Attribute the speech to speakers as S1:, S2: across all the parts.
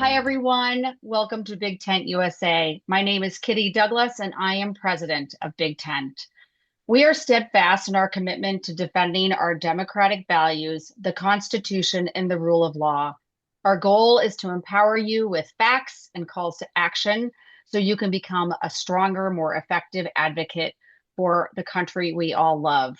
S1: Hi, everyone. Welcome to Big Tent USA. My name is Kitty Douglas, and I am president of Big Tent. We are steadfast in our commitment to defending our democratic values, the Constitution, and the rule of law. Our goal is to empower you with facts and calls to action so you can become a stronger, more effective advocate for the country we all love.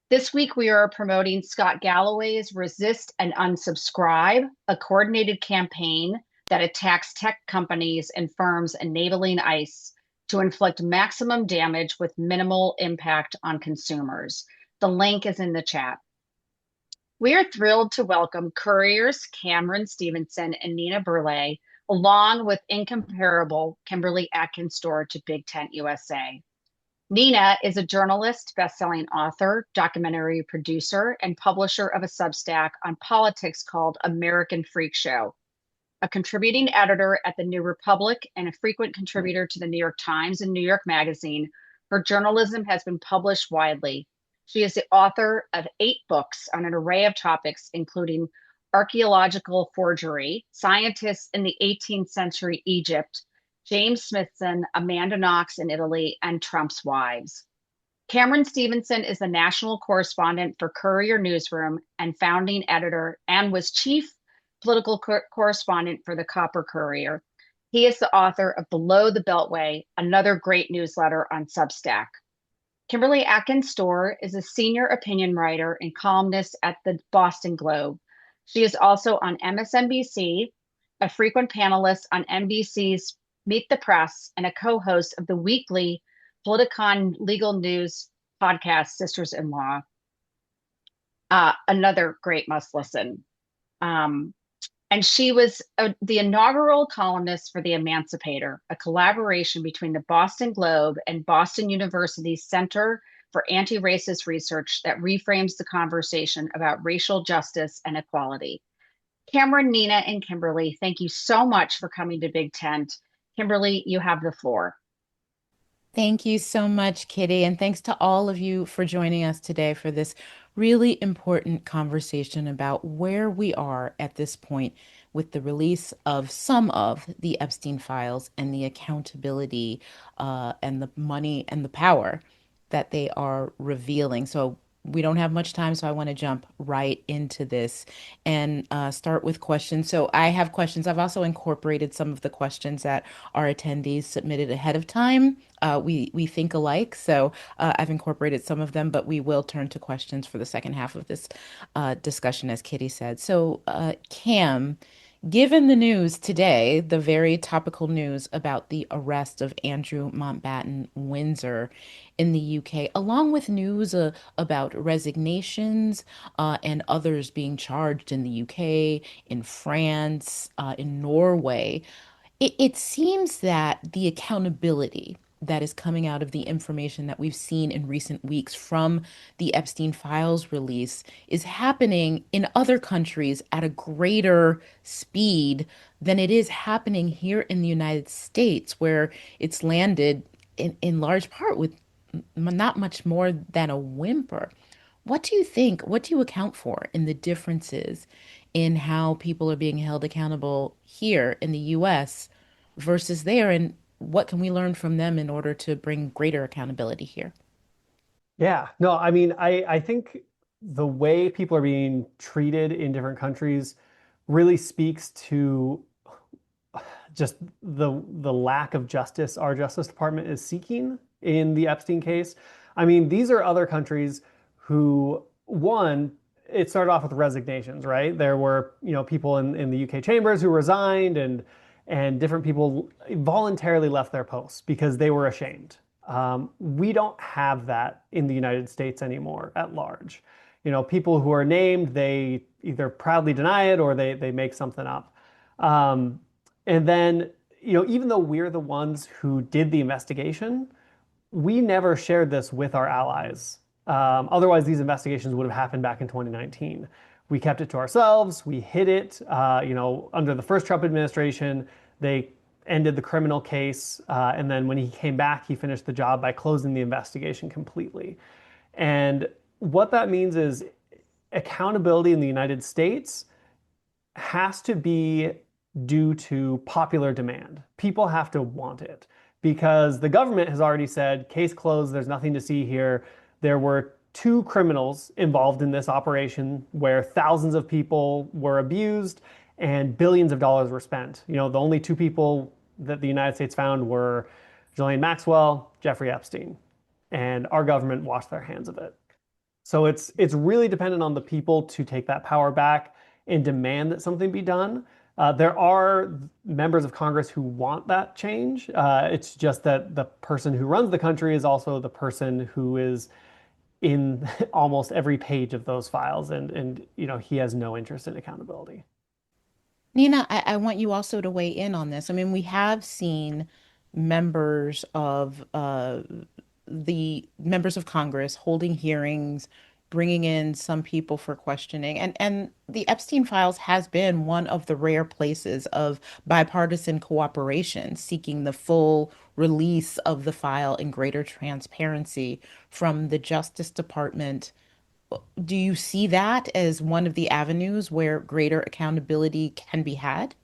S1: This week, we are promoting Scott Galloway's Resist and Unsubscribe, a coordinated campaign that attacks tech companies and firms enabling ICE to inflict maximum damage with minimal impact on consumers. The link is in the chat. We are thrilled to welcome Courier's Camaron Stevenson and Nina Burleigh, along with incomparable Kimberly Atkins to Big Tent USA. Nina is a journalist, best-selling author, documentary producer, and publisher of a Substack on politics called American Freakshow, a contributing editor at the New Republic and a frequent contributor to the New York Times and New York Magazine. Her journalism has been published widely. She is the author of 8 books on an array of topics, including archaeological forgery, scientists in the 18th century Egypt, James Smithson, Amanda Knox in Italy, and Trump's wives. Camaron Stevenson is the national correspondent for Courier Newsroom and founding editor, and was chief political correspondent for the Copper Courier. He is the author of Below the Beltway, another great newsletter on Substack. Kimberly Atkins Storr is a senior opinion writer and columnist at the Boston Globe. She is also on MSNBC, a frequent panelist on NBC's Meet the Press, and a co-host of the weekly Politicon legal news podcast, Sisters-in-Law. Another great must listen. And she was the inaugural columnist for The Emancipator, a collaboration between the Boston Globe and Boston University's Center for Anti-Racist Research that reframes the conversation about racial justice and equality. Camaron, Nina, and Kimberly, thank you so much for coming to Big Tent. Kimberly, you have the floor.
S2: Thank you so much, Kitty, and thanks to all of you for joining us today for this really important conversation about where we are at this point with the release of some of the Epstein files and the accountability and the money and the power that they are revealing. So we don't have much time, so I want to jump right into this and start with questions. So I have questions. I've also incorporated some of the questions that our attendees submitted ahead of time. We think alike, so I've incorporated some of them, but we will turn to questions for the second half of this discussion, as Kitty said. So, Cam, given the news today, the very topical news about the arrest of Andrew Mountbatten Windsor in the UK, along with news about resignations and others being charged in the UK, in France, in Norway, it seems that the accountability that is coming out of the information that we've seen in recent weeks from the Epstein files release is happening in other countries at a greater speed than it is happening here in the United States, where it's landed in large part with not much more than a whimper. What do you think? What do you account for in the differences in how people are being held accountable here in the US versus there? And what can we learn from them in order to bring greater accountability here?
S3: Yeah, no, I mean, I think the way people are being treated in different countries really speaks to just the lack of justice our Justice Department is seeking in the Epstein case. I mean, these are other countries who, one, it started off with resignations, right? There were, people in the UK chambers who resigned and different people voluntarily left their posts because they were ashamed. We don't have that in the United States anymore at large. People who are named, they either proudly deny it or they make something up. And then, even though we're the ones who did the investigation, we never shared this with our allies. Otherwise, these investigations would have happened back in 2019. We kept it to ourselves. We hid it. Under the first Trump administration, they ended the criminal case. And then when he came back, he finished the job by closing the investigation completely. And what that means is accountability in the United States has to be due to popular demand. People have to want it because the government has already said, case closed, there's nothing to see here. There were 2 criminals involved in this operation where thousands of people were abused and billions of dollars were spent. The only 2 people that the United States found were Ghislaine Maxwell, Jeffrey Epstein, and our government washed their hands of it. So it's really dependent on the people to take that power back and demand that something be done. There are members of Congress who want that change. It's just that the person who runs the country is also the person who is in almost every page of those files, and he has no interest in accountability.
S2: Nina, I want you also to weigh in on this. I mean, we have seen members of the members of Congress holding hearings, bringing in some people for questioning. And the Epstein files has been one of the rare places of bipartisan cooperation, seeking the full release of the file and greater transparency from the Justice Department. Do you see that as one of the avenues where greater accountability can be had?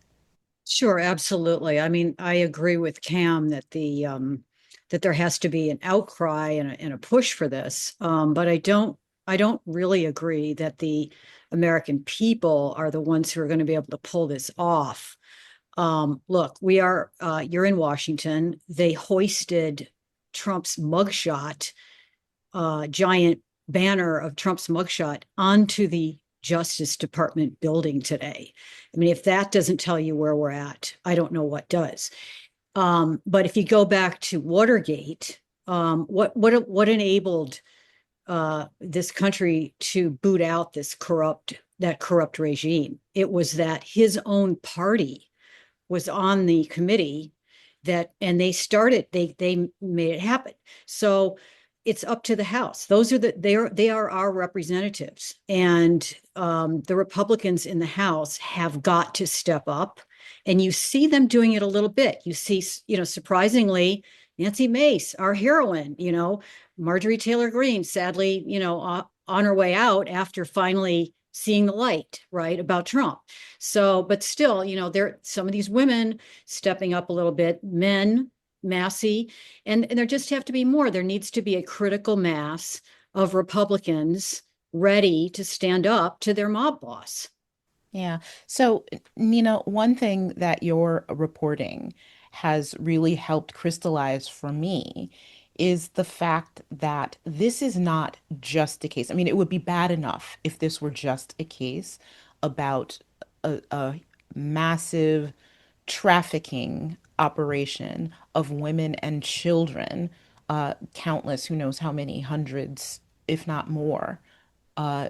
S4: Sure, absolutely. I mean, I agree with Cam that that there has to be an outcry and a push for this. But I don't really agree that the American people are the ones who are going to be able to pull this off. Look, you're in Washington. They hoisted Trump's mugshot, giant banner of Trump's mugshot onto the Justice Department building today. I mean, if that doesn't tell you where we're at, I don't know what does. But if you go back to Watergate, what enabled this country to boot out that corrupt regime? It was that his own party was on the committee and they made it happen. So it's up to the House. They are our representatives, and the Republicans in the House have got to step up. And you see them doing it a little bit. You see, surprisingly, Nancy Mace, our heroine, Marjorie Taylor Greene, sadly, on her way out after finally seeing the light, right, about Trump. So, but still, there some of these women stepping up a little bit, men, Massey, and there just have to be more. There needs to be a critical mass of Republicans ready to stand up to their mob boss.
S2: Yeah. So, Nina, one thing that your reporting has really helped crystallize for me is the fact that this is not just a case. I mean, it would be bad enough if this were just a case about a massive trafficking operation of women and children, countless, who knows how many hundreds, if not more,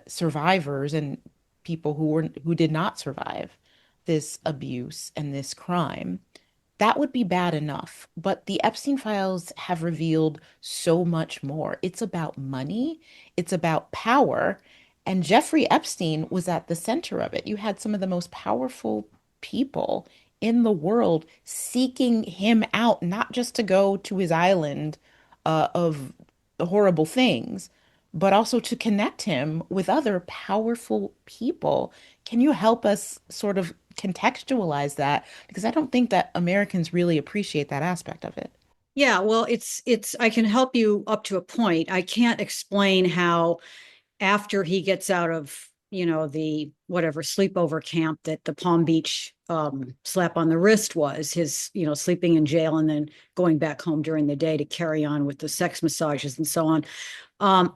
S2: survivors and people who did not survive this abuse and this crime. That would be bad enough. But the Epstein files have revealed so much more. It's about money, it's about power. And Jeffrey Epstein was at the center of it. You had some of the most powerful people in the world seeking him out, not just to go to his island of horrible things, but also to connect him with other powerful people. Can you help us sort of contextualize that? Because I don't think that Americans really appreciate that aspect of it.
S4: Yeah, well, I can help you up to a point. I can't explain how after he gets out of, the whatever sleepover camp that the Palm Beach slap on the wrist was, his, sleeping in jail and then going back home during the day to carry on with the sex massages and so on.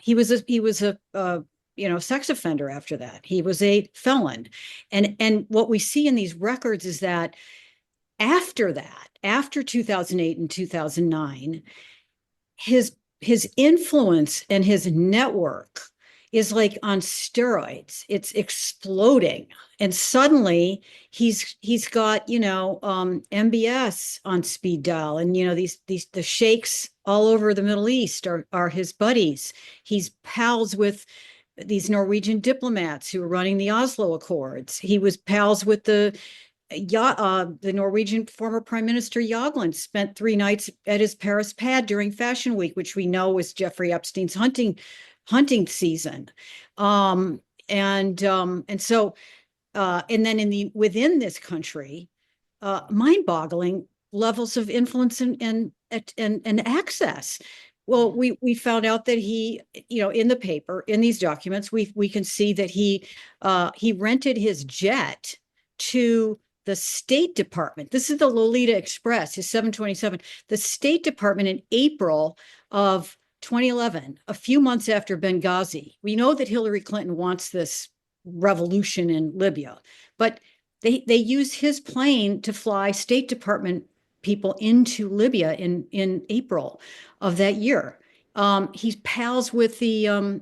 S4: He was a sex offender after that. He was a felon. And what we see in these records is that after that, after 2008 and 2009, his influence and his network is like on steroids. It's exploding. And suddenly he's got, MBS on speed dial. And, the sheikhs all over the Middle East are his buddies. He's pals with these Norwegian diplomats who are running the Oslo Accords. He was pals with the Norwegian former Prime Minister Jagland, spent 3 nights at his Paris pad during Fashion Week, which we know was Jeffrey Epstein's hunting season. And so and then within this country, mind-boggling levels of influence and access. Well, we found out that he, in the paper, in these documents, we can see that he rented his jet to the State Department. This is the Lolita Express, his 727. The State Department in April of 2011, a few months after Benghazi. We know that Hillary Clinton wants this revolution in Libya, but they use his plane to fly State Department people into Libya in April of that year. He's pals with the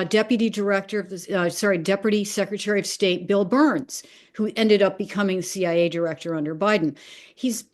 S4: deputy director of the deputy secretary of state Bill Burns, who ended up becoming the CIA director under Biden. He's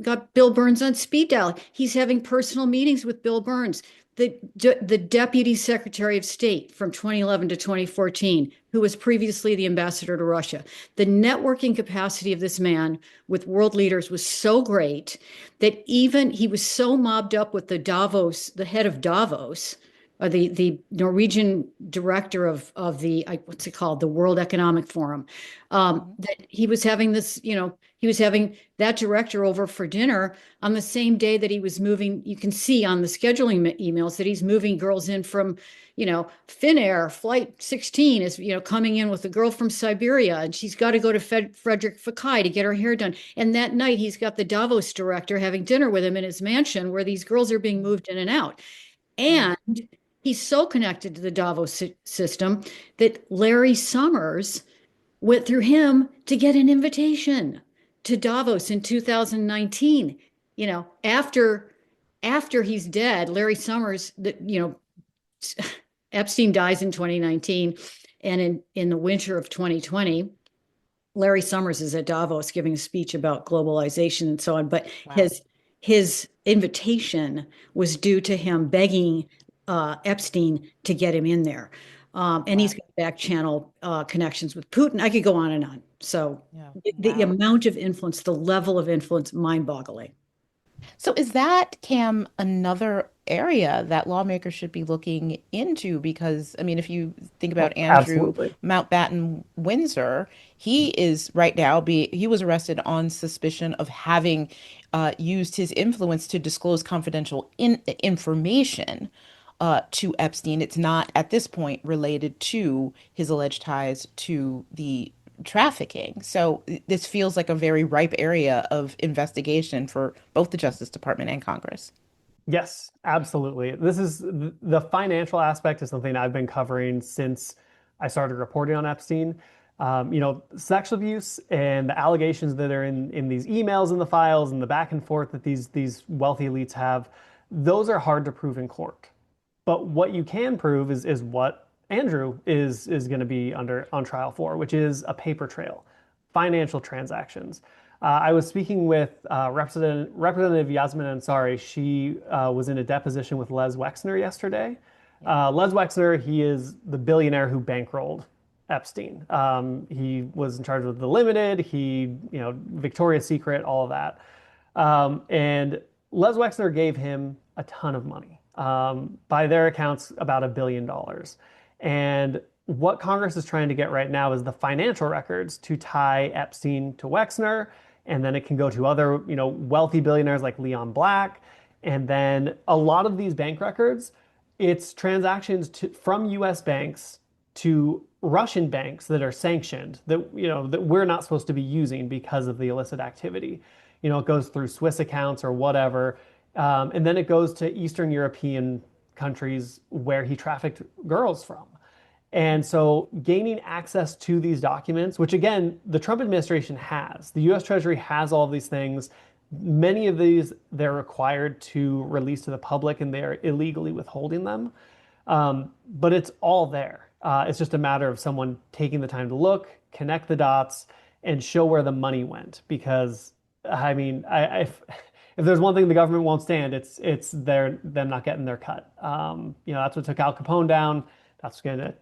S4: got Bill Burns on speed dial. He's having personal meetings with Bill Burns, the deputy secretary of state from 2011 to 2014, who was previously the ambassador to Russia. The networking capacity of this man with world leaders was so great that even he was so mobbed up with the head of Davos, the Norwegian director of the what's it called, the World Economic Forum, that he was having this, he was having that director over for dinner on the same day that he was moving. You can see on the scheduling emails that he's moving girls in from, Finnair flight 16 is, coming in with a girl from Siberia, and she's got to go to Frederick Fakai to get her hair done. And that night he's got the Davos director having dinner with him in his mansion where these girls are being moved in and out. And he's so connected to the Davos system that Larry Summers went through him to get an invitation to Davos in 2019. After he's dead, Larry Summers, Epstein dies in 2019, and in the winter of 2020, Larry Summers is at Davos giving a speech about globalization and so on. But wow. His invitation was due to him begging Epstein to get him in there. And he's got back channel connections with Putin. I could go on and on. So the amount of influence, the level of influence, mind-boggling.
S2: So is that, Cam, another area that lawmakers should be looking into? Because, I mean, if you think about Andrew Mountbatten Windsor, he is right now, he was arrested on suspicion of having used his influence to disclose confidential information to Epstein. It's not at this point related to his alleged ties to the trafficking. So this feels like a very ripe area of investigation for both the Justice Department and Congress.
S3: Yes, absolutely. This is the financial aspect is something I've been covering since I started reporting on Epstein. Sexual abuse and the allegations that are in these emails and the files and the back and forth that these wealthy elites have, those are hard to prove in court. But what you can prove is what Andrew is going to be on trial for, which is a paper trail, financial transactions. I was speaking with Representative Yasmin Ansari. She was in a deposition with Les Wexner yesterday. Les Wexner, he is the billionaire who bankrolled Epstein. He was in charge of the Limited, Victoria's Secret, all of that. And Les Wexner gave him a ton of money. By their accounts, about $1 billion. And what Congress is trying to get right now is the financial records to tie Epstein to Wexner, and then it can go to other, wealthy billionaires like Leon Black. And then a lot of these bank records, it's transactions from U.S. banks to Russian banks that are sanctioned that we're not supposed to be using because of the illicit activity. It goes through Swiss accounts or whatever. And then it goes to Eastern European countries where he trafficked girls from. And so gaining access to these documents, which again, the Trump administration has, the US Treasury has all of these things. Many of these they're required to release to the public and they're illegally withholding them. But it's all there. It's just a matter of someone taking the time to look, connect the dots, and show where the money went. Because, I mean, if there's one thing the government won't stand, it's them not getting their cut. That's what took Al Capone down. That's going to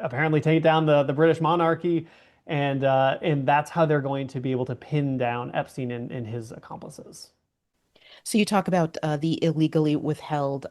S3: apparently take down the British monarchy, and that's how they're going to be able to pin down Epstein and his accomplices.
S2: So you talk about the illegally withheld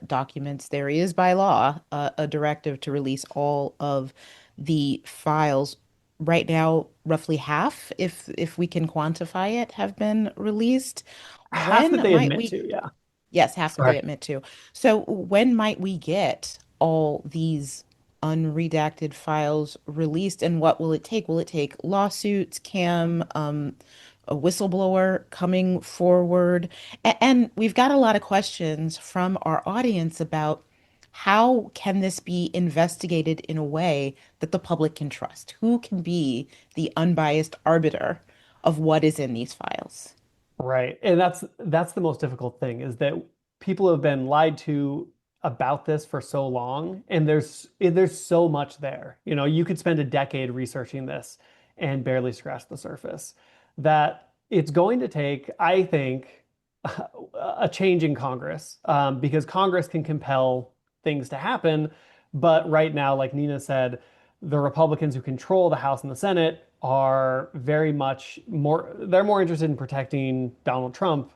S2: documents. There is by law a directive to release all of the files right now, roughly half, if we can quantify it, have been released.
S3: Half that
S2: When
S3: they
S2: might
S3: admit
S2: we?
S3: to, yeah.
S2: Yes, half that they
S3: Sorry.
S2: admit to. So when might we get all these unredacted files released, and what will it take? Will it take lawsuits, Cam, a whistleblower coming forward? And we've got a lot of questions from our audience about how can this be investigated in a way that the public can trust? Who can be the unbiased arbiter of what is in these files?
S3: Right. And that's the most difficult thing, is that people have been lied to about this for so long, and there's so much there. You know, you could spend a decade researching this and barely scratch the surface. That it's going to take, I think, a change in Congress, because Congress can compel things to happen. But right now, like Nina said, the Republicans who control the House and the Senate are very much more, they're more interested in protecting Donald Trump,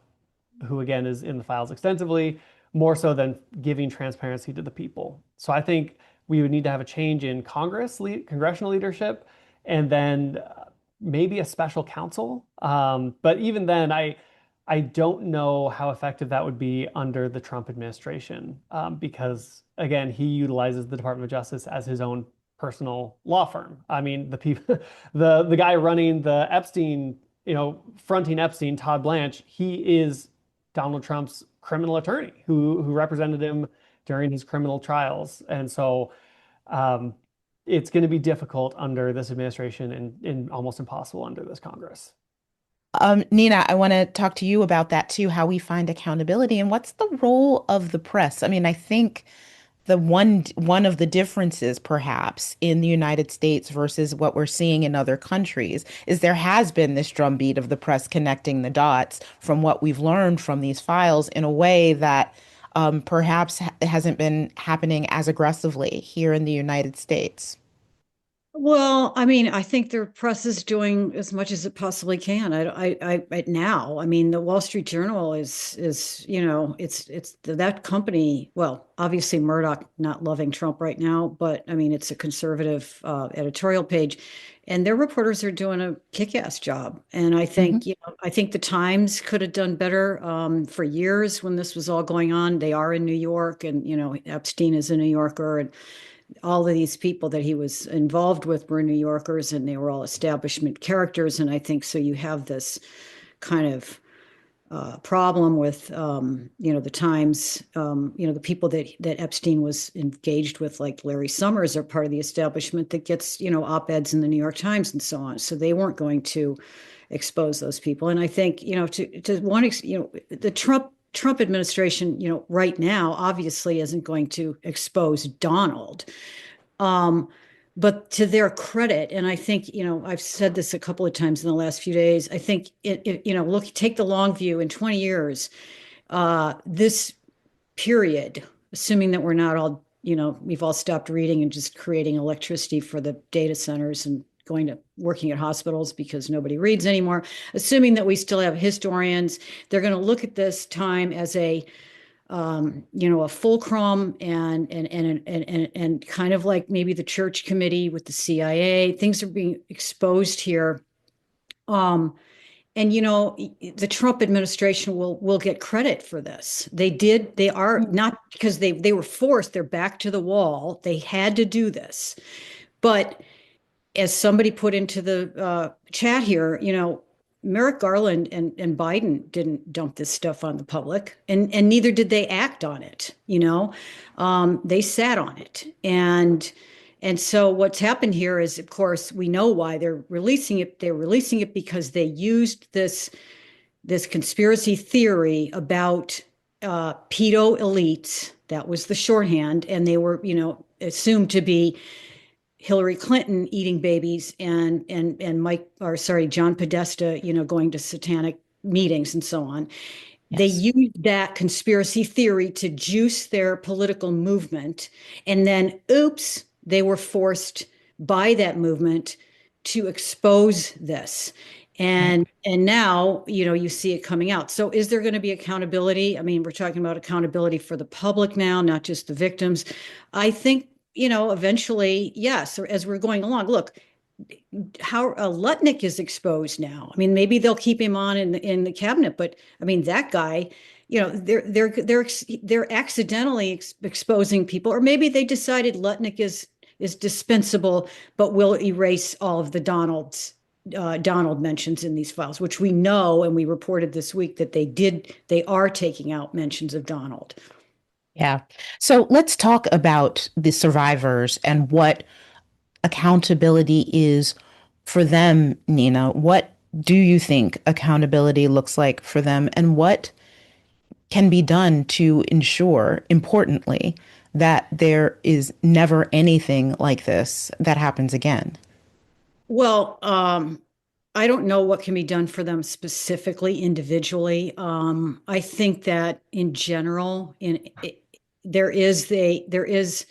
S3: who again is in the files extensively, more so than giving transparency to the people. So I think we would need to have a change in congressional leadership, and then maybe a special counsel. But even then, I don't know how effective that would be under the Trump administration, because again, he utilizes the Department of Justice as his own personal law firm. I mean, the people, the guy running the Epstein, fronting Epstein, Todd Blanche, he is Donald Trump's criminal attorney who represented him during his criminal trials. And so it's going to be difficult under this administration, and almost impossible under this Congress.
S2: Nina, I want to talk to you about that too, how we find accountability and what's the role of the press. I mean, I think the one of the differences perhaps in the United States versus what we're seeing in other countries is there has been this drumbeat of the press connecting the dots from what we've learned from these files in a way that perhaps hasn't been happening as aggressively here in the United States.
S4: Well, I mean, I think the press is doing as much as it possibly can. Now, I mean, the Wall Street Journal is, it's that company. Well, obviously Murdoch not loving Trump right now, but I mean, it's a conservative editorial page, and their reporters are doing a kick-ass job. And I think, I think the Times could have done better for years when this was all going on. They are in New York, and Epstein is a New Yorker, and all of these people that he was involved with were New Yorkers, and they were all establishment characters. And I think so you have this kind of problem with, the Times, the people that Epstein was engaged with, like Larry Summers, are part of the establishment that gets, op-eds in the New York Times and so on. So they weren't going to expose those people. And I think, to one, the Trump administration, right now, obviously isn't going to expose Donald. But to their credit, and I think, I've said this a couple of times in the last few days, I think look, take the long view. In 20 years, this period, assuming that we're not all, we've all stopped reading and just creating electricity for the data centers and going to working at hospitals because nobody reads anymore, assuming that we still have historians, they're going to look at this time as a fulcrum and kind of like maybe the Church Committee with the CIA. Things are being exposed here. And the Trump administration will get credit for this. They are not, because they were forced, they're back to the wall. They had to do this. But as somebody put into the chat here, Merrick Garland and Biden didn't dump this stuff on the public, and neither did they act on it. They sat on it, and so what's happened here is, of course, we know why they're releasing it. They're releasing it because they used this conspiracy theory about pedo elites. That was the shorthand, and they were, assumed to be Hillary Clinton eating babies and John Podesta, going to satanic meetings and so on. Yes. They used that conspiracy theory to juice their political movement. And then, oops, they were forced by that movement to expose this. And now, you see it coming out. So is there going to be accountability? I mean, we're talking about accountability for the public now, not just the victims. I think, eventually, yes, or as we're going along, look, how Lutnick is exposed now. I mean, maybe they'll keep him on in the cabinet, but I mean, that guy, they're accidentally exposing people, or maybe they decided Lutnick is dispensable, but will erase all of the Donald mentions in these files, which we know, and we reported this week that they are taking out mentions of Donald.
S2: Yeah. So let's talk about the survivors and what accountability is for them, Nina. What do you think accountability looks like for them, and what can be done to ensure, importantly, that there is never anything like this that happens again?
S4: Well, I don't know what can be done for them specifically, individually. I think that in general, there is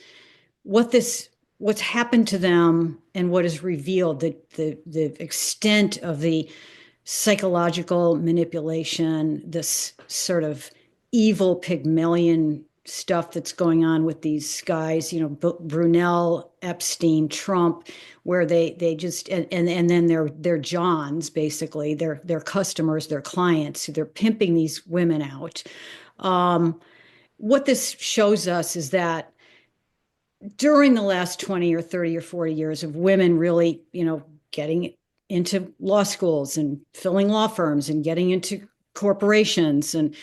S4: what's happened to them and what is revealed, the extent of the psychological manipulation, this sort of evil Pygmalion stuff that's going on with these guys, Brunel, Epstein, Trump, where they just and then they're Johns, basically, they're customers, their clients, they're pimping these women out. What this shows us is that during the last 20 or 30 or 40 years of women really, getting into law schools and filling law firms and getting into corporations and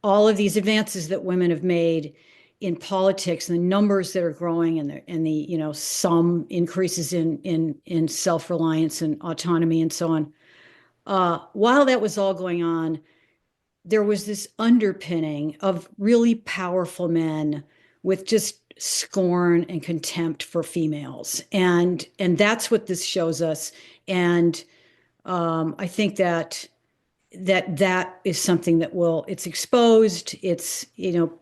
S4: all of these advances that women have made in politics, and the numbers that are growing, and the some increases in self-reliance and autonomy and so on. While that was all going on, there was this underpinning of really powerful men with just scorn and contempt for females, and that's what this shows us. And I think that is something that it's exposed. It's,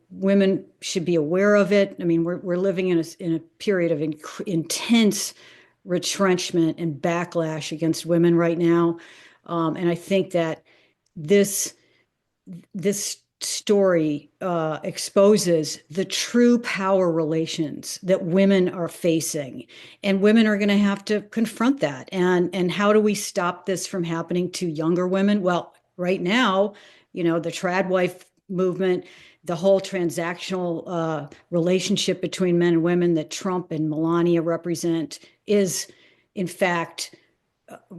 S4: women should be aware of it. I mean, we're living in a period of intense retrenchment and backlash against women right now. And I think that this story exposes the true power relations that women are facing, and women are going to have to confront that. And how do we stop this from happening to younger women? Well, right now, the trad wife movement, the whole transactional relationship between men and women that Trump and Melania represent is, in fact,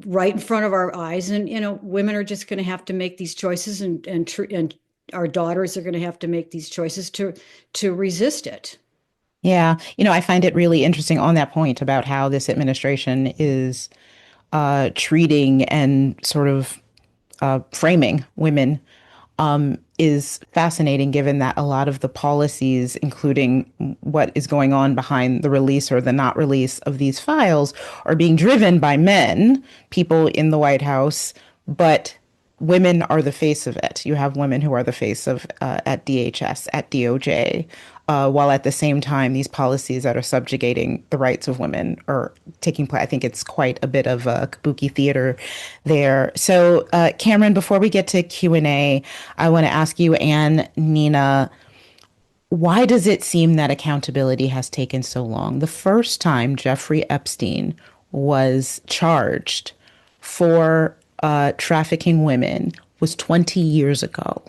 S4: right in front of our eyes. And, women are just going to have to make these choices, and our daughters are going to have to make these choices to resist it.
S2: Yeah. I find it really interesting on that point about how this administration is treating and sort of framing women is fascinating, given that a lot of the policies, including what is going on behind the release or the not release of these files, are being driven by men, people in the White House, but women are the face of it. You have women who are the face of at DHS, at DOJ, while at the same time, these policies that are subjugating the rights of women are taking place. I think it's quite a bit of a kabuki theater there. So, Camaron, before we get to Q&A, I want to ask you and Nina, why does it seem that accountability has taken so long? The first time Jeffrey Epstein was charged for trafficking women was 20 years ago.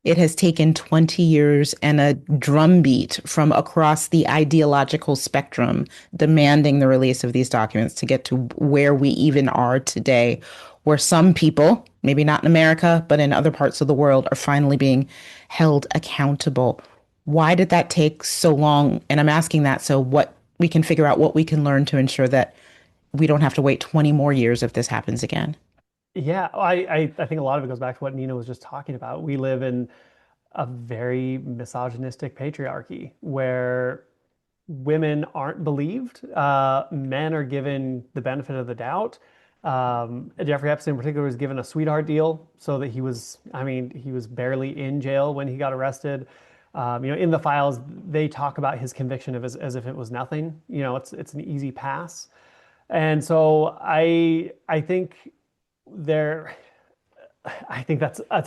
S2: It has taken 20 years and a drumbeat from across the ideological spectrum demanding the release of these documents to get to where we even are today, where some people, maybe not in America, but in other parts of the world, are finally being held accountable. Why did that take so long? And I'm asking that so what we can figure out what we can learn to ensure that we don't have to wait 20 more years if this happens again.
S3: Yeah, I think a lot of it goes back to what Nina was just talking about. We live in a very misogynistic patriarchy where women aren't believed. Men are given the benefit of the doubt. Jeffrey Epstein in particular was given a sweetheart deal so that he was barely in jail when he got arrested. In the files, they talk about his conviction as if it was nothing. It's an easy pass. And so I think that's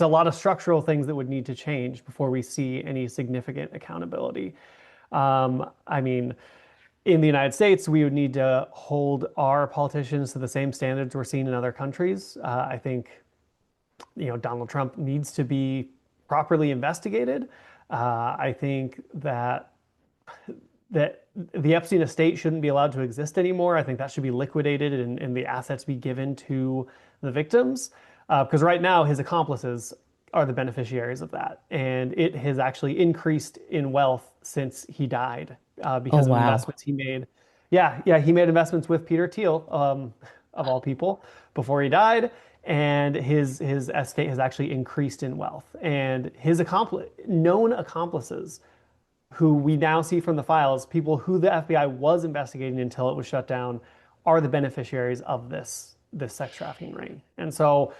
S3: a lot of structural things that would need to change before we see any significant accountability. in the United States, we would need to hold our politicians to the same standards we're seeing in other countries. I think, Donald Trump needs to be properly investigated. I think that the Epstein estate shouldn't be allowed to exist anymore. I think that should be liquidated and the assets be given to the victims. Because right now, his accomplices are the beneficiaries of that. And it has actually increased in wealth since he died
S2: Oh,
S3: because of
S2: wow.
S3: investments he made. Yeah, he made investments with Peter Thiel, of all people, before he died. And his estate has actually increased in wealth. And his known accomplices who we now see from the files, people who the FBI was investigating until it was shut down, are the beneficiaries of this sex trafficking ring. And so,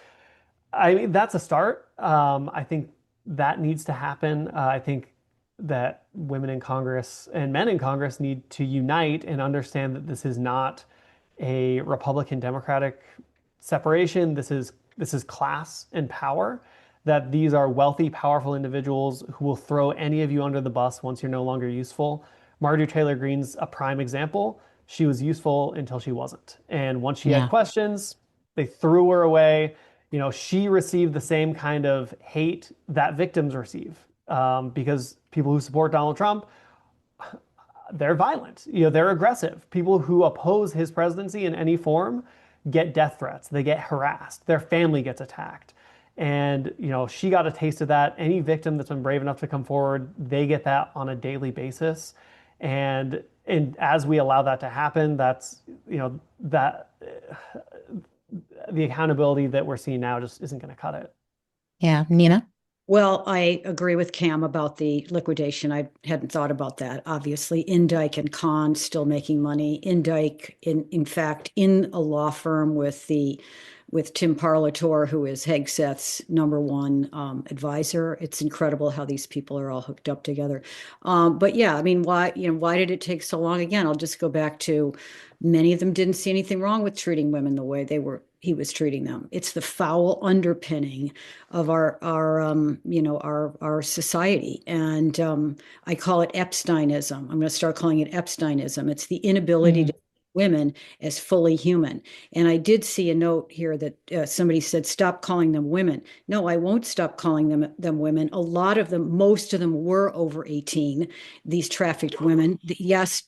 S3: I mean, that's a start. I think that needs to happen. I think that women in Congress and men in Congress need to unite and understand that this is not a Republican Democratic separation. This is class and power, that these are wealthy, powerful individuals who will throw any of you under the bus once you're no longer useful. Marjorie Taylor Greene's a prime example. She was useful until she wasn't. And once she had
S2: Yeah.
S3: questions, they threw her away. She received the same kind of hate that victims receive, because people who support Donald Trump, they're violent. They're aggressive. People who oppose his presidency in any form get death threats. They get harassed. Their family gets attacked. And, she got a taste of that. Any victim that's been brave enough to come forward, they get that on a daily basis. And as we allow that to happen, that's, that the accountability that we're seeing now just isn't going to cut it.
S2: Yeah. Nina?
S4: Well, I agree with Cam about the liquidation. I hadn't thought about that. Obviously, Indike and Khan still making money. Indike, in fact, in a law firm with Tim Parlator, who is Hegseth's #1 advisor. It's incredible how these people are all hooked up together. But yeah, I mean, why did it take so long? Again, I'll just go back to many of them didn't see anything wrong with treating women the way he was treating them. It's the foul underpinning of our society. And I call it Epsteinism. I'm going to start calling it Epsteinism. It's the inability to women as fully human. And I did see a note here that somebody said, stop calling them women. No, I won't stop calling them women. A lot of them, most of them were over 18, these trafficked women. Yes,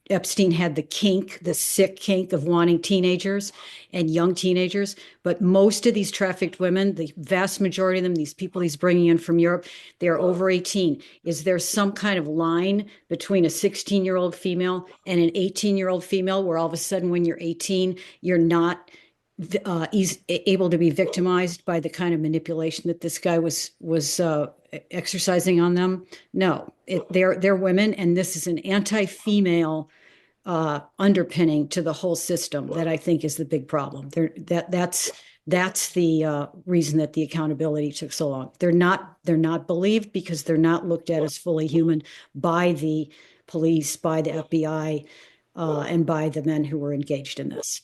S4: Epstein had the sick kink of wanting teenagers and young teenagers, but most of these trafficked women, the vast majority of them, these people he's bringing in from Europe, they're over 18. Is there some kind of line between a 16-year-old female and an 18-year-old female where all of a sudden when you're 18, you're not able to be victimized by the kind of manipulation that this guy was exercising on them? No, they're women, and this is an anti-female underpinning to the whole system that I think is the big problem. That's the reason that the accountability took so long. They're not believed because they're not looked at as fully human by the police, by the FBI, and by the men who were engaged in this.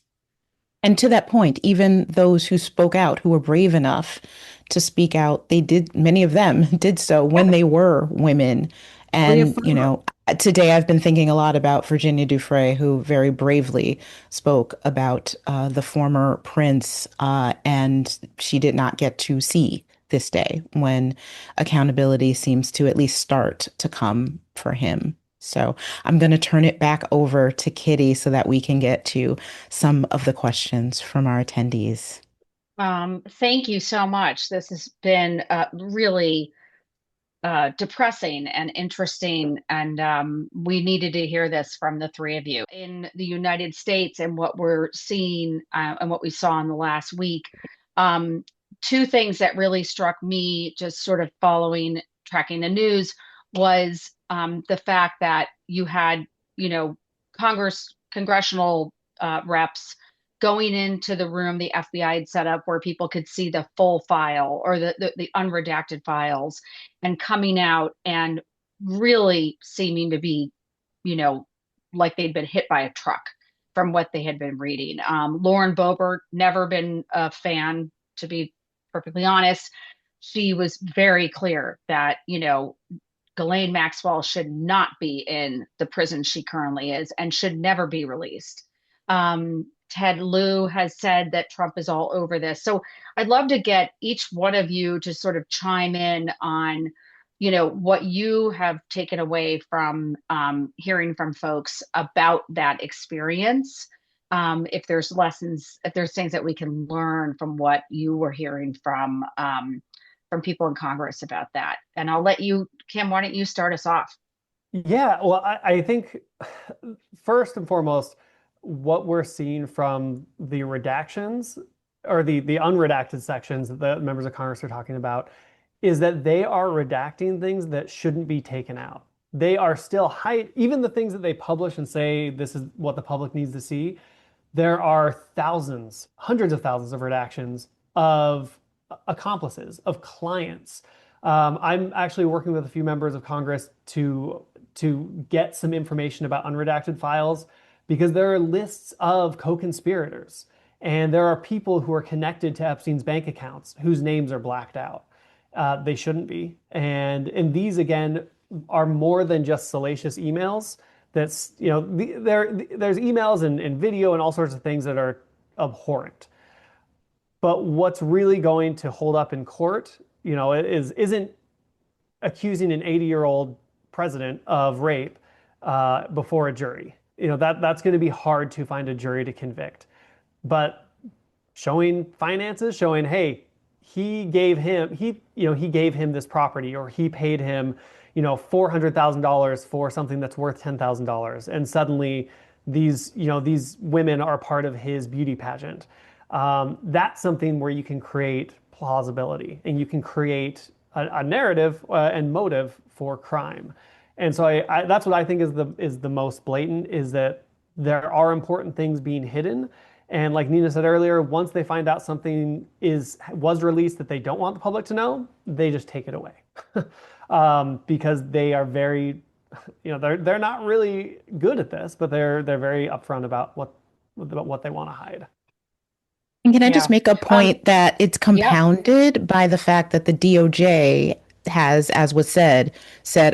S2: And to that point, even those who spoke out, who were brave enough to speak out, many of them did so when they were women. And, today I've been thinking a lot about Virginia Giuffre, who very bravely spoke about the former prince, and she did not get to see this day when accountability seems to at least start to come for him. So I'm going to turn it back over to Kitty so that we can get to some of the questions from our attendees.
S1: Thank you so much. This has been really depressing and interesting, and we needed to hear this from the three of you. In the United States and what we're seeing and what we saw in the last week, two things that really struck me just sort of tracking the news was the fact that you had, congressional reps going into the room the FBI had set up where people could see the full file or the unredacted files, and coming out and really seeming to be, like they'd been hit by a truck from what they had been reading. Lauren Boebert, never been a fan, to be perfectly honest. She was very clear that, Ghislaine Maxwell should not be in the prison she currently is and should never be released. Ted Lieu has said that Trump is all over this. So I'd love to get each one of you to sort of chime in on, what you have taken away from hearing from folks about that experience. If there's lessons, if there's things that we can learn from what you were hearing from people in Congress about that. And I'll let you, Kim, why don't you start us off?
S3: Yeah, well, I think first and foremost, what we're seeing from the redactions or the unredacted sections that the members of Congress are talking about is that they are redacting things that shouldn't be taken out. They are still even the things that they publish and say this is what the public needs to see. There are thousands, hundreds of thousands of redactions of accomplices, of clients. I'm actually working with a few members of Congress to get some information about unredacted files because there are lists of co-conspirators and there are people who are connected to Epstein's bank accounts whose names are blacked out. They shouldn't be. And these, again, are more than just salacious emails. There's emails and video and all sorts of things that are abhorrent. But what's really going to hold up in court, isn't accusing an 80-year-old president of rape before a jury. That's going to be hard to find a jury to convict. But showing finances, showing, hey, he gave him this property, or he paid him, $400,000 for something that's worth $10,000, and suddenly these women are part of his beauty pageant. That's something where you can create plausibility and you can create a narrative and motive for crime. And so that's what I think is the most blatant, is that there are important things being hidden. And like Nina said earlier, once they find out something was released that they don't want the public to know, they just take it away. Because they are very, they're not really good at this, but they're very upfront about what they want to hide.
S2: And can I just make a point that it's compounded by the fact that the DOJ has, as was said,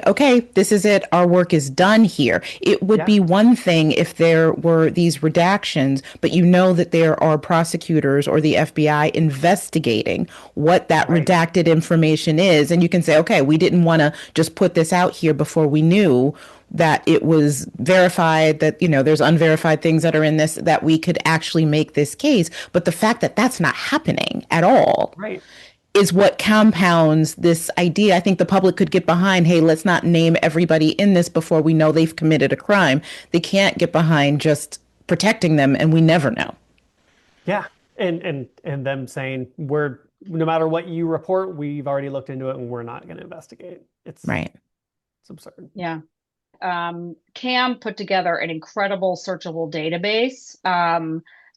S2: okay, this is it. Our work is done here. It would be one thing if there were these redactions, but that there are prosecutors or the FBI investigating what that redacted information is. And you can say, okay, we didn't want to just put this out here before we knew that it was verified, that, there's unverified things that are in this, that we could actually make this case. But the fact that that's not happening at all is what compounds this idea. I think the public could get behind, hey, let's not name everybody in this before we know they've committed a crime. They can't get behind just protecting them, and we never know.
S3: Yeah, and them saying, no matter what you report, we've already looked into it and we're not going to investigate. It's absurd.
S1: Yeah. Cam put together an incredible searchable database.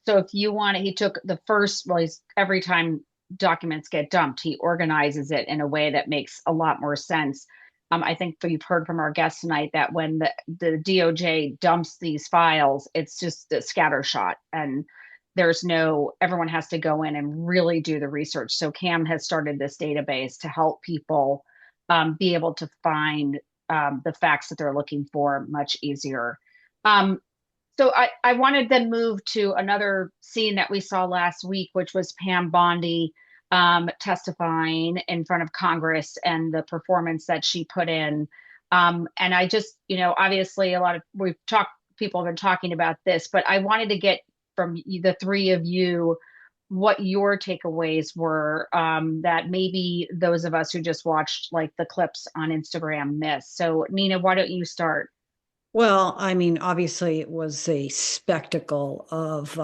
S1: So if you want it, he took the first, every time documents get dumped, he organizes it in a way that makes a lot more sense. I think you've heard from our guests tonight that when the DOJ dumps these files, it's just a scattershot, and everyone has to go in and really do the research. So Cam has started this database to help people be able to find the facts that they're looking for much easier. So I wanted to move to another scene that we saw last week, which was Pam Bondi testifying in front of Congress and the performance that she put in. And I just, obviously people have been talking about this, but I wanted to get from the three of you what your takeaways were that maybe those of us who just watched like the clips on Instagram missed. So Nina, why don't you start?
S4: Well, I mean, obviously it was a spectacle of,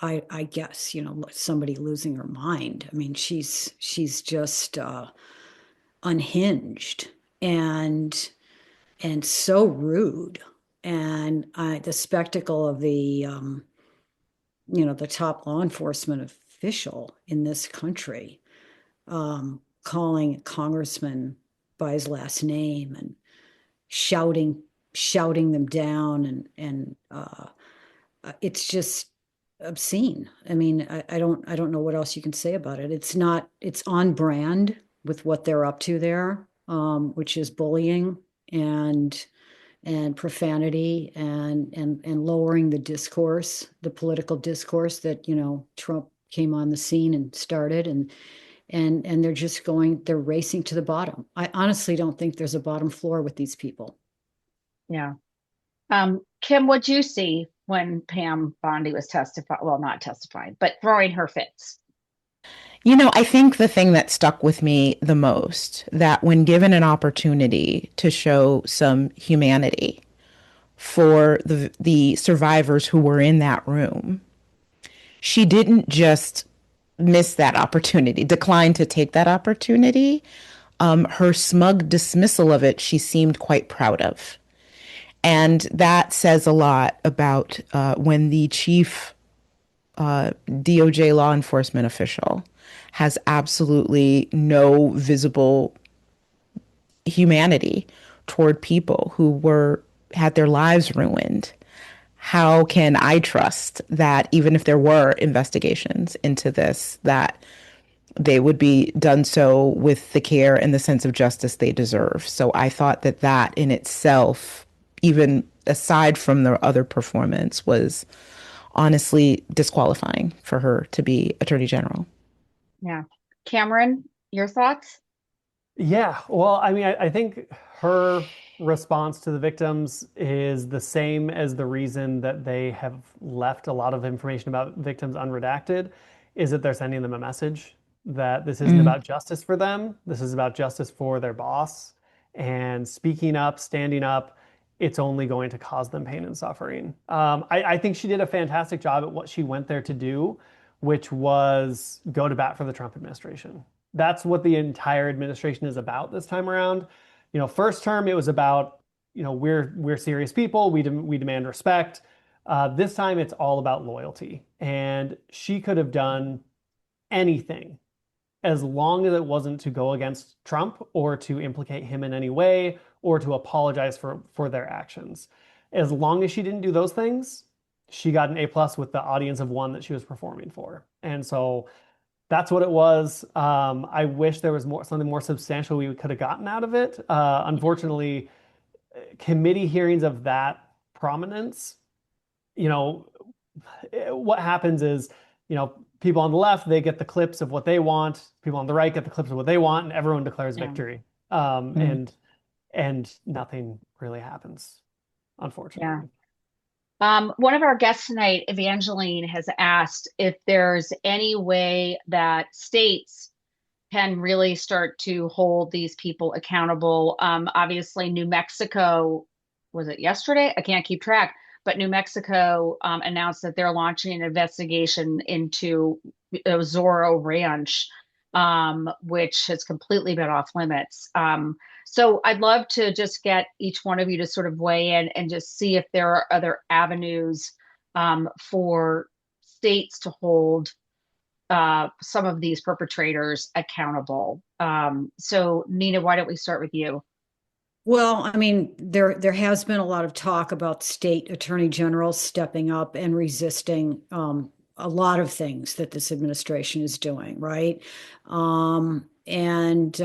S4: I guess, somebody losing her mind. I mean, she's just unhinged and so rude. And the spectacle of the top law enforcement official in this country calling a congressman by his last name and shouting them down, and it's just obscene. I mean, I don't know what else you can say about it. It's on brand with what they're up to there. which is bullying and profanity and lowering the discourse, the political discourse that, you know, Trump came on the scene and started, and they're racing to the bottom. I honestly don't think there's a bottom floor with these people.
S1: Yeah. Kim, what'd you see when Pam Bondi was not testifying, but throwing her fits?
S2: You know, I think the thing that stuck with me the most, that when given an opportunity to show some humanity for the survivors who were in that room, she didn't just miss that opportunity, decline to take that opportunity. Her smug dismissal of it, she seemed quite proud of. And that says a lot about when the chief DOJ law enforcement official has absolutely no visible humanity toward people who had their lives ruined. How can I trust that even if there were investigations into this, that they would be done so with the care and the sense of justice they deserve? So I thought that in itself, even aside from the other performance, was honestly disqualifying for her to be Attorney General.
S1: Yeah. Camaron, your thoughts?
S3: Yeah, well, I mean, I think her response to the victims is the same as the reason that they have left a lot of information about victims unredacted, is that they're sending them a message that this isn't about justice for them. This is about justice for their boss. And speaking up, standing up, it's only going to cause them pain and suffering. I think she did a fantastic job at what she went there to do, which was go to bat for the Trump administration. That's what the entire administration is about this time around. You know, first term, it was about, you know, we're serious people. We demand respect. This time, it's all about loyalty. And she could have done anything as long as it wasn't to go against Trump or to implicate him in any way or to apologize for their actions. As long as she didn't do those things, she got an A+ with the audience of one that she was performing for. And so that's what it was. I wish there was something more substantial we could have gotten out of it. Unfortunately, committee hearings of that prominence, you know, what happens is, you know, people on the left, they get the clips of what they want. People on the right get the clips of what they want, and everyone declares victory. And nothing really happens, unfortunately.
S1: Yeah. One of our guests tonight, Evangeline, has asked if there's any way that states can really start to hold these people accountable. Obviously, New Mexico, was it yesterday? I can't keep track, but New Mexico announced that they're launching an investigation into Zorro Ranch, which has completely been off limits. So I'd love to just get each one of you to sort of weigh in and just see if there are other avenues for states to hold some of these perpetrators accountable. So Nina, why don't we start with you?
S4: Well, I mean, there has been a lot of talk about state attorney generals stepping up and resisting a lot of things that this administration is doing, right? And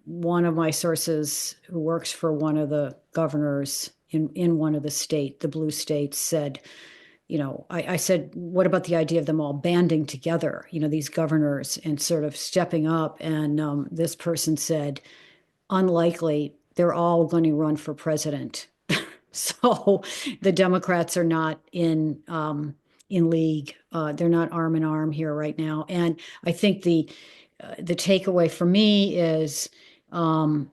S4: one of my sources who works for one of the governors in one of the blue states said, you know, I said, what about the idea of them all banding together, you know, these governors, and sort of stepping up? And this person said, unlikely. They're all going to run for president. So the Democrats are not in league. They're not arm in arm here right now. And I think the takeaway for me is you're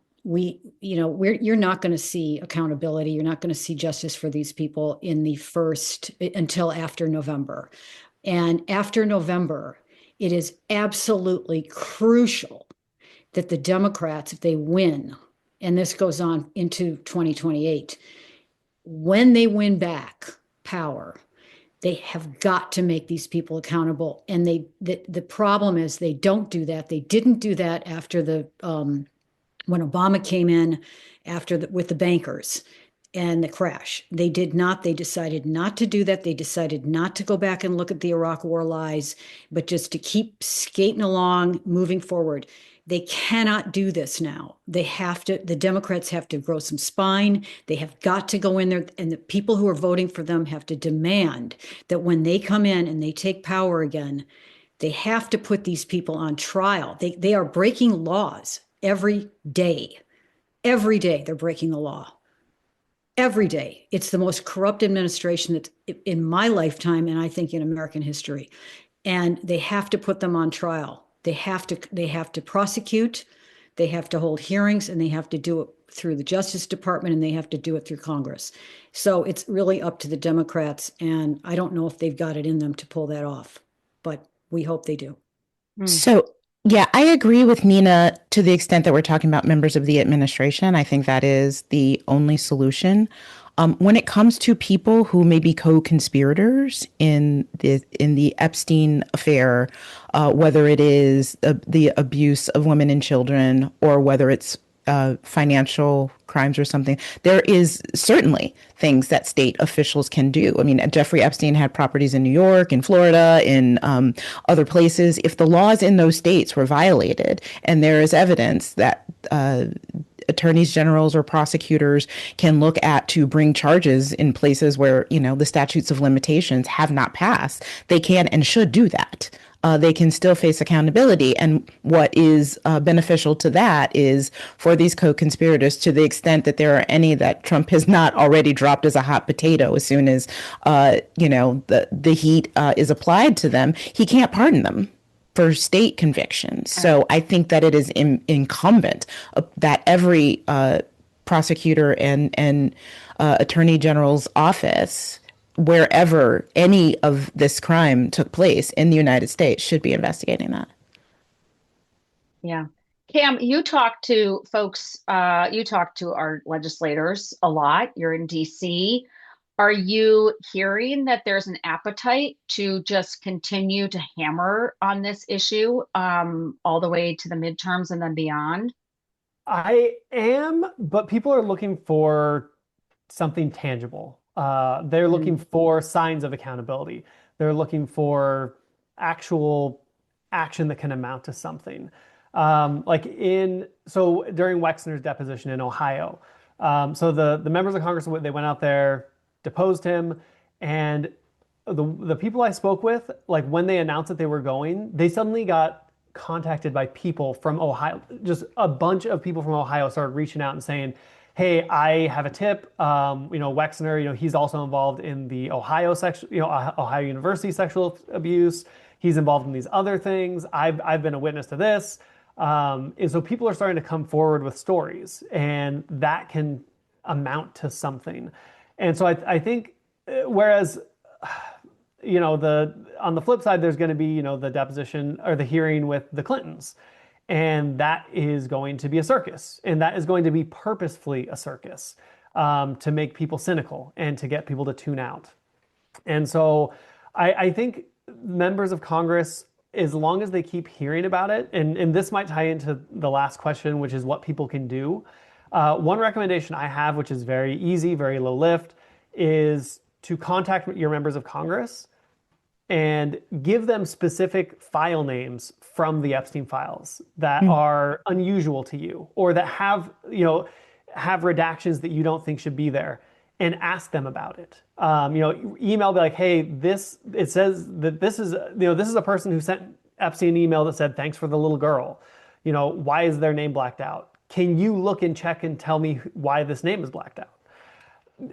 S4: not going to see accountability. You're not going to see justice for these people until after November. And after November, it is absolutely crucial that the Democrats, if they win, and this goes on into 2028, when they win back power, they have got to make these people accountable. And the problem is they don't do that. They didn't do that after when Obama came in with the bankers and the crash. They did not. They decided not to do that. They decided not to go back and look at the Iraq War lies, but just to keep skating along, moving forward. They cannot do this now. They have to, the Democrats have to grow some spine. They have got to go in there, and the people who are voting for them have to demand that when they come in and they take power again, they have to put these people on trial. They are breaking laws every day. Every day they're breaking the law. Every day. It's the most corrupt administration that's in my lifetime, and I think in American history. And they have to put them on trial. They have to prosecute, they have to hold hearings, and they have to do it through the Justice Department, and they have to do it through Congress. So it's really up to the Democrats, and I don't know if they've got it in them to pull that off, but we hope they do.
S2: So, yeah, I agree with Nina to the extent that we're talking about members of the administration. I think that is the only solution. When it comes to people who may be co-conspirators in the Epstein affair, whether it is the abuse of women and children, or whether it's financial crimes or something, there is certainly things that state officials can do. I mean, Jeffrey Epstein had properties in New York, in Florida, in other places. If the laws in those states were violated, and there is evidence that attorneys generals or prosecutors can look at to bring charges in places where, the statutes of limitations have not passed, they can and should do that. They can still face accountability. And what is beneficial to that is for these co-conspirators, to the extent that there are any that Trump has not already dropped as a hot potato as soon as, the heat is applied to them, he can't pardon them for state convictions. So I think that it is incumbent that every prosecutor and attorney general's office, wherever any of this crime took place in the United States, should be investigating that.
S1: Yeah. Cam, you talk to folks, you talk to our legislators a lot. You're in DC. Are you hearing that there's an appetite to just continue to hammer on this issue all the way to the midterms and then beyond?
S3: I am, but people are looking for something tangible. They're looking for signs of accountability. They're looking for actual action that can amount to something. So during Wexner's deposition in Ohio, so the members of Congress, they went out there, deposed him, and the people I spoke with, like when they announced that they were going, they suddenly got contacted by people from Ohio. Just a bunch of people from Ohio started reaching out and saying, hey, I have a tip. Wexner, he's also involved in the Ohio Ohio University sexual abuse. He's involved in these other things. I've been a witness to this. And so people are starting to come forward with stories, and that can amount to something. And so I think, whereas, on the flip side, there's going to be, the deposition or the hearing with the Clintons. And that is going to be a circus. And that is going to be purposefully a circus to make people cynical and to get people to tune out. And so I think members of Congress, as long as they keep hearing about it, and this might tie into the last question, which is what people can do. One recommendation I have, which is very easy, very low lift, is to contact your members of Congress and give them specific file names from the Epstein files that are unusual to you, or that have redactions that you don't think should be there, and ask them about it. Email, be like, hey, it says that this is a person who sent Epstein an email that said, thanks for the little girl. Why is their name blacked out? Can you look and check and tell me why this name is blacked out?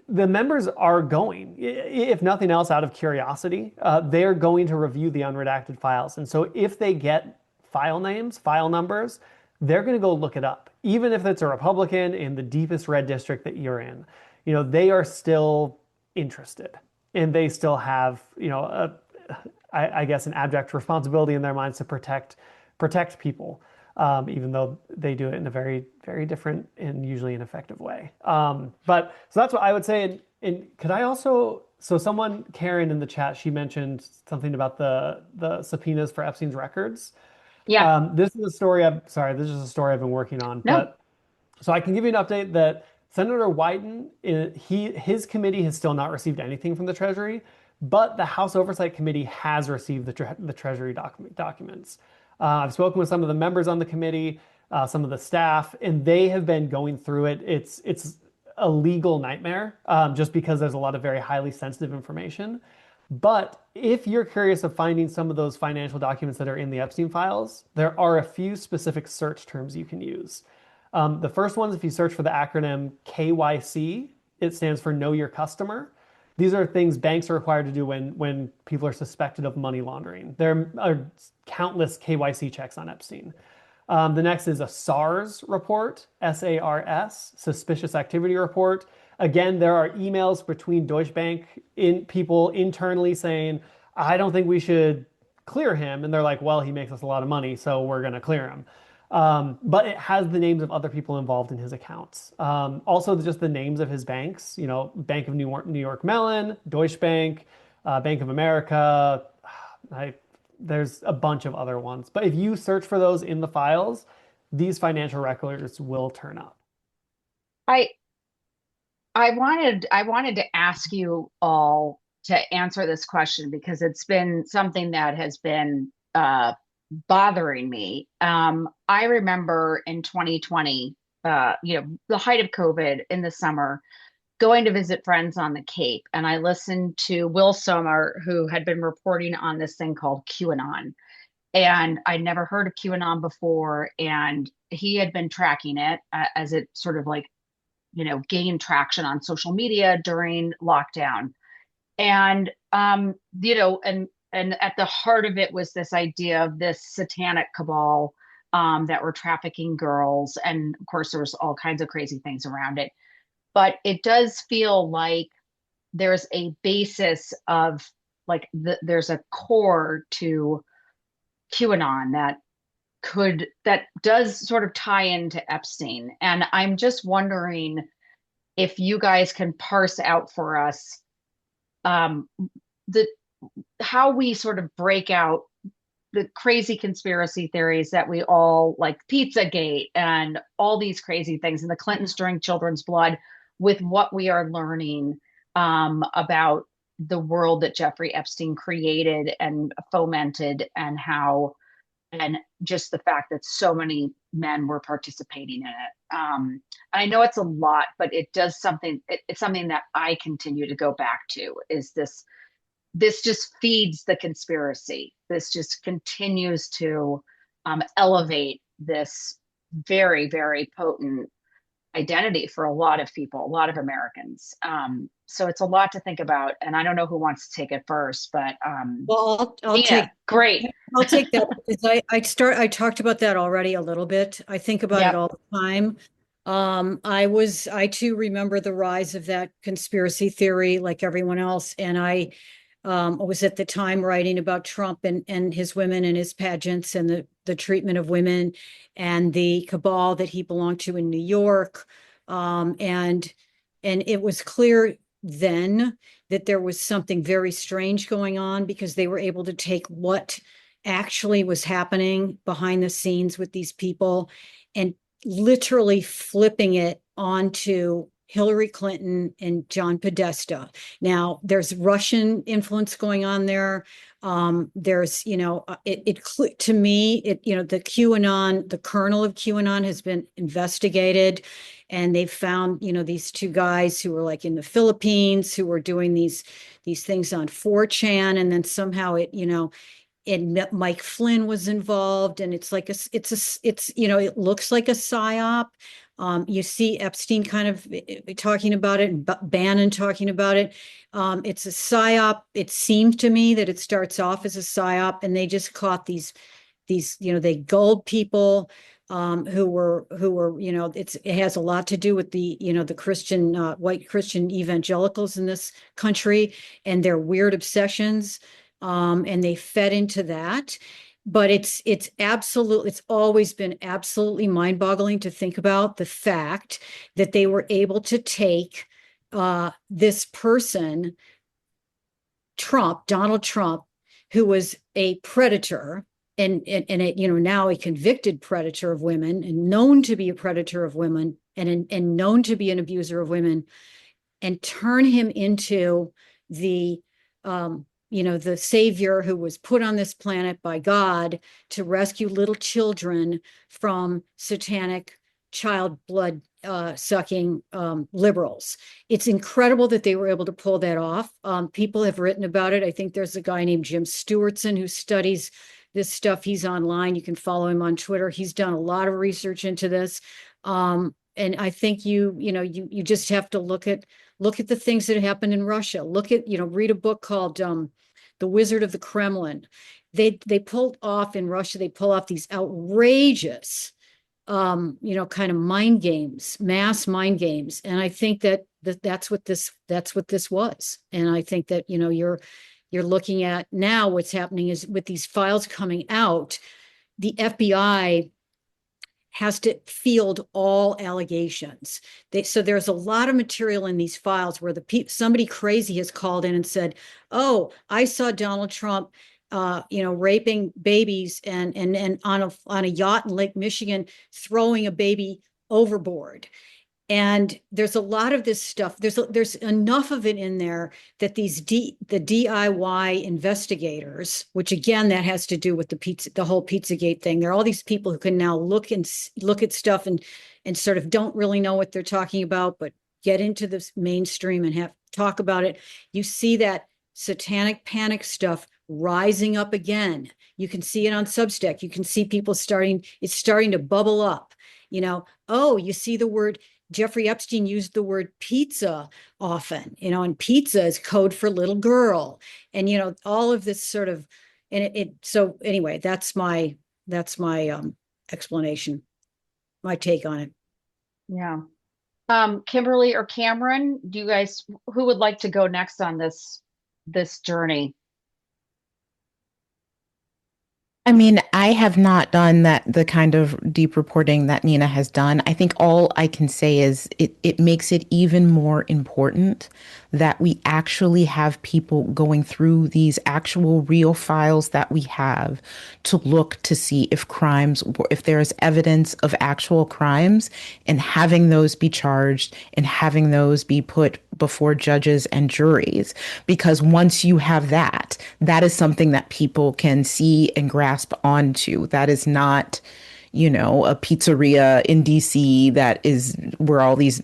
S3: The members are going, if nothing else, out of curiosity, they're going to review the unredacted files. And so if they get file names, file numbers, they're going to go look it up. Even if it's a Republican in the deepest red district that you're in, they are still interested, and they still have, I guess, an abject responsibility in their minds to protect people. Even though they do it in a very, very different and usually ineffective way. So that's what I would say. And could I also, someone, Karen in the chat, she mentioned something about the subpoenas for Epstein's records.
S1: Yeah.
S3: This is a story I've been working on.
S1: No.
S3: But so I can give you an update that Senator Wyden, his committee has still not received anything from the Treasury, but the House Oversight Committee has received the Treasury documents. I've spoken with some of the members on the committee, some of the staff, and they have been going through it. It's a legal nightmare, just because there's a lot of very highly sensitive information. But if you're curious of finding some of those financial documents that are in the Epstein files, there are a few specific search terms you can use. The first one is if you search for the acronym KYC, it stands for Know Your Customer. These are things banks are required to do when people are suspected of money laundering. There are countless KYC checks on Epstein. The next is a SARS report, SARS, Suspicious Activity Report. Again, there are emails between Deutsche Bank people internally saying, I don't think we should clear him. And they're like, well, he makes us a lot of money, so we're going to clear him. But it has the names of other people involved in his accounts. Also, just the names of his banks, Bank of New York Mellon, Deutsche Bank, Bank of America. There's a bunch of other ones. But if you search for those in the files, these financial records will turn up.
S1: I wanted to ask you all to answer this question because it's been something that has been bothering me. I remember in 2020, the height of COVID in the summer, going to visit friends on the Cape, and I listened to Will Sommer, who had been reporting on this thing called QAnon. And I'd never heard of QAnon before, and he had been tracking it as it sort of gained traction on social media during lockdown. And and at the heart of it was this idea of this satanic cabal that were trafficking girls. And of course, there was all kinds of crazy things around it. But it does feel like there's a basis of there's a core to QAnon that does sort of tie into Epstein. And I'm just wondering if you guys can parse out for us how we sort of break out the crazy conspiracy theories that we all like, Pizzagate and all these crazy things, and the Clintons drank children's blood, with what we are learning about the world that Jeffrey Epstein created and fomented, and just the fact that so many men were participating in it. I know it's a lot, but it does something. It's something that I continue to go back to. Is this just feeds the conspiracy? This just continues to elevate this very, very potent identity for a lot of people, a lot of Americans. So it's a lot to think about, and I don't know who wants to take it first, but
S4: well, I'll
S1: Nina,
S4: take
S1: great.
S4: I'll take that because I talked about that already a little bit. I think about it all the time. I too remember the rise of that conspiracy theory like everyone else, and I was at the time writing about Trump and his women and his pageants and the treatment of women and the cabal that he belonged to in New York. And it was clear then that there was something very strange going on, because they were able to take what actually was happening behind the scenes with these people and literally flipping it onto Hillary Clinton and John Podesta. Now, there's Russian influence going on there. There's, to me, the QAnon, the kernel of QAnon has been investigated, and they've found, these two guys who were like in the Philippines who were doing these things on 4chan, and then somehow and Mike Flynn was involved, and it looks like a psyop. You see Epstein kind of talking about it, and Bannon talking about it. It's a psyop. It seemed to me that it starts off as a psyop, and they just caught these, they gulled people who were, it has a lot to do with the Christian, white Christian evangelicals in this country and their weird obsessions. And they fed into that. But it's always been absolutely mind-boggling to think about the fact that they were able to take this person, Donald Trump, who was a predator and now a convicted predator of women, and known to be a predator of women, and known to be an abuser of women, and turn him into the the savior who was put on this planet by God to rescue little children from satanic child blood sucking liberals. It's incredible that they were able to pull that off. People have written about it. I think there's a guy named Jim Stewartson who studies this stuff. He's online. You can follow him on Twitter. He's done a lot of research into this. And I think you just have to look at the things that happened in Russia. Read a book called The Wizard of the Kremlin. They pulled off in Russia, they pull off these outrageous kind of mind games, mass mind games. And I think that's what this was. And I think that, you're looking at now what's happening is with these files coming out, the FBI has to field all allegations. So there's a lot of material in these files where somebody crazy has called in and said, "Oh, I saw Donald Trump, raping babies and on a yacht in Lake Michigan, throwing a baby overboard." And there's a lot of this stuff. There's enough of it in there that the DIY investigators, which again, that has to do with the whole Pizzagate thing. There are all these people who can now look at stuff and sort of don't really know what they're talking about, but get into this mainstream and talk about it. You see that satanic panic stuff rising up again. You can see it on Substack. You can see people it's starting to bubble up. You see the word. Jeffrey Epstein used the word pizza often, and pizza is code for little girl. And, all of this sort of, so anyway, that's my explanation, my take on it.
S1: Yeah. Kimberly or Camaron, who would like to go next on this journey?
S2: I mean, I have not done the kind of deep reporting that Nina has done. I think all I can say is it makes it even more important that we actually have people going through these actual real files that we have to look to see if there is evidence of actual crimes, and having those be charged and having those be put before judges and juries. Because once you have that is something that people can see and grasp onto. That is not, a pizzeria in DC that is where all these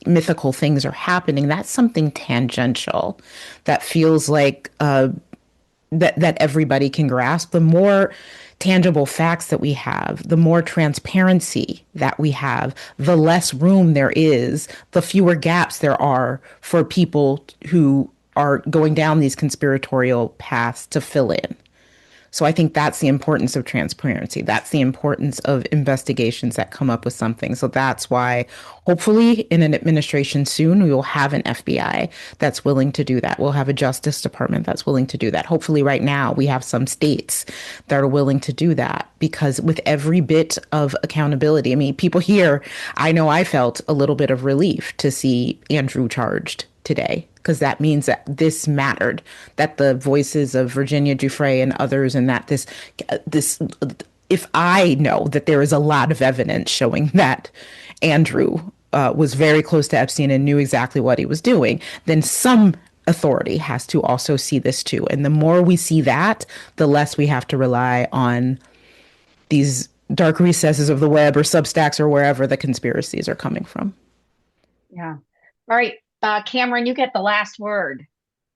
S2: mythical things are happening. That's something tangential that feels like that everybody can grasp. The more tangible facts that we have, the more transparency that we have, the less room there is, the fewer gaps there are for people who are going down these conspiratorial paths to fill in. So I think that's the importance of transparency. That's the importance of investigations that come up with something. So that's why hopefully in an administration soon, we will have an FBI that's willing to do that. We'll have a Justice Department that's willing to do that. Hopefully right now we have some states that are willing to do that, because with every bit of accountability, I mean, people here, I know I felt a little bit of relief to see Andrew charged today, because that means that this mattered, that the voices of Virginia Giuffre and others, and that this, if I know that there is a lot of evidence showing that Andrew was very close to Epstein and knew exactly what he was doing, then some authority has to also see this too. And the more we see that, the less we have to rely on these dark recesses of the web or Substacks or wherever the conspiracies are coming from.
S1: Yeah. All right. Camaron, you get the last word.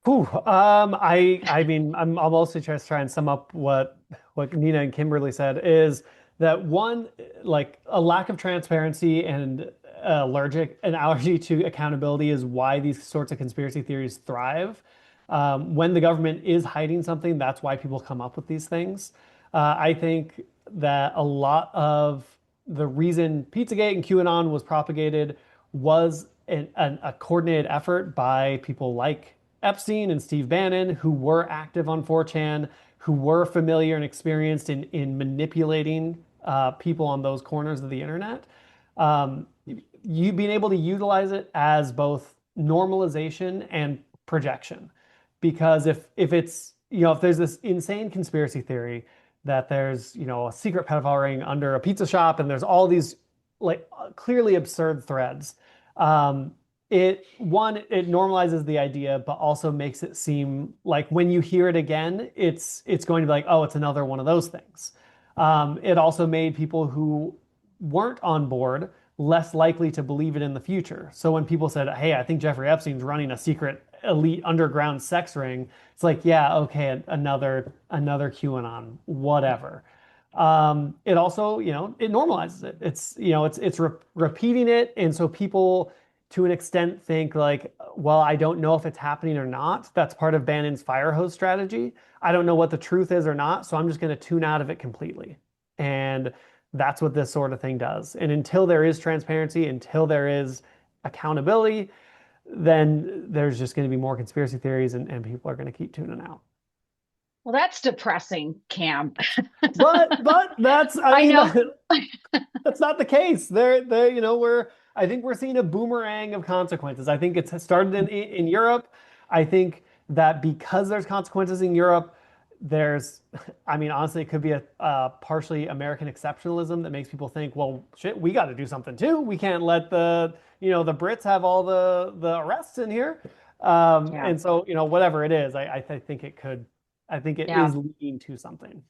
S3: Ooh, I mean, I'm mostly just trying to sum up what Nina and Kimberly said, is that one, like a lack of transparency and an allergy to accountability is why these sorts of conspiracy theories thrive. When the government is hiding something, that's why people come up with these things. I think that a lot of the reason Pizzagate and QAnon was propagated was a coordinated effort by people like Epstein and Steve Bannon, who were active on 4chan, who were familiar and experienced in manipulating people on those corners of the internet. You being able to utilize it as both normalization and projection, because if it's, if there's this insane conspiracy theory that there's, a secret pedophile ring under a pizza shop, and there's all these like clearly absurd threads, it normalizes the idea, but also makes it seem like when you hear it again, it's going to be like, oh, it's another one of those things. It also made people who weren't on board less likely to believe it in the future. So when people said, hey, I think Jeffrey Epstein's running a secret elite underground sex ring, it's like, yeah, okay, another QAnon, whatever. It also, it normalizes it. It's repeating it, and so people, to an extent, think like, well, I don't know if it's happening or not. That's part of Bannon's fire hose strategy. I don't know what the truth is or not, so I'm just going to tune out of it completely. And that's what this sort of thing does. And until there is transparency, until there is accountability, then there's just going to be more conspiracy theories, and people are going to keep tuning out.
S1: Well, that's depressing, Cam.
S3: But that's, I mean,
S1: know.
S3: that's not the case. I think we're seeing a boomerang of consequences. I think it's started in Europe. I think that because there's consequences in Europe, I mean, honestly, it could be a partially American exceptionalism that makes people think, well, shit, we got to do something too. We can't let the Brits have all the arrests in here.
S1: Yeah.
S3: And so, whatever it is, I think it is leading to something.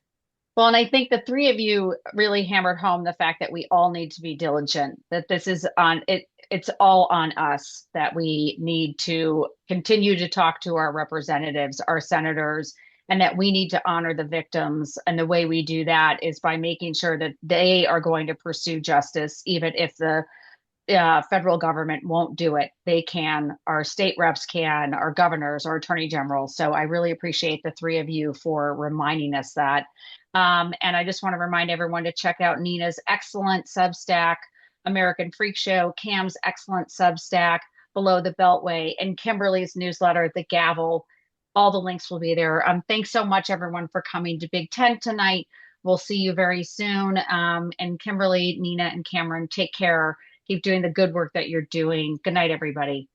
S1: Well, and I think the three of you really hammered home the fact that we all need to be diligent, that this is on it. It's all on us, that we need to continue to talk to our representatives, our senators, and that we need to honor the victims. And the way we do that is by making sure that they are going to pursue justice, even if the federal government won't do it. They can, our state reps can, our governors, our attorney generals. So I really appreciate the three of you for reminding us that. And I just want to remind everyone to check out Nina's excellent Substack, American Freakshow, Cam's excellent Substack, Below the Beltway, and Kimberly's newsletter, The Gavel. All the links will be there. Thanks so much, everyone, for coming to Big Tent tonight. We'll see you very soon. And Kimberly, Nina, and Camaron, take care. Keep doing the good work that you're doing. Good night, everybody.